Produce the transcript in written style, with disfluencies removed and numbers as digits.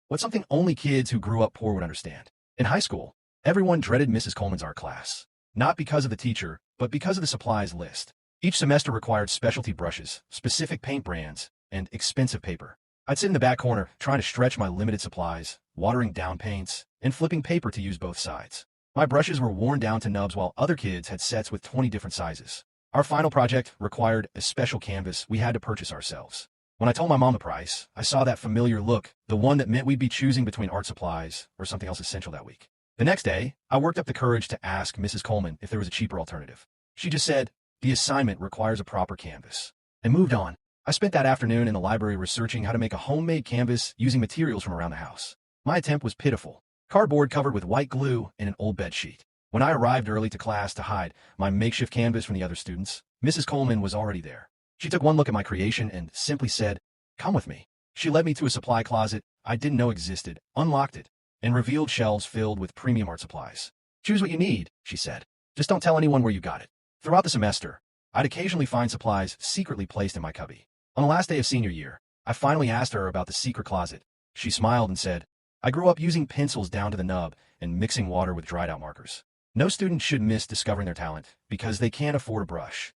What's something only kids who grew up poor would understand? In high school, everyone dreaded Mrs. Coleman's art class. Not because of the teacher, but because of the supplies list. Each semester required specialty brushes, specific paint brands, and expensive paper. I'd sit in the back corner, trying to stretch my limited supplies, watering down paints, and flipping paper to use both sides. My brushes were worn down to nubs while other kids had sets with 20 different sizes. Our final project required a special canvas we had to purchase ourselves. When I told my mom the price, I saw that familiar look, the one that meant we'd be choosing between art supplies or something else essential that week. The next day, I worked up the courage to ask Mrs. Coleman if there was a cheaper alternative. She just said, "The assignment requires a proper canvas," and moved on. I spent that afternoon in the library researching how to make a homemade canvas using materials from around the house. My attempt was pitiful. Cardboard covered with white glue and an old bed sheet. When I arrived early to class to hide my makeshift canvas from the other students, Mrs. Coleman was already there. She took one look at my creation and simply said, "Come with me." She led me to a supply closet I didn't know existed, unlocked it, and revealed shelves filled with premium art supplies. "Choose what you need," she said. "Just don't tell anyone where you got it." Throughout the semester, I'd occasionally find supplies secretly placed in my cubby. On the last day of senior year, I finally asked her about the secret closet. She smiled and said, "I grew up using pencils down to the nub and mixing water with dried-out markers. No student should miss discovering their talent because they can't afford a brush."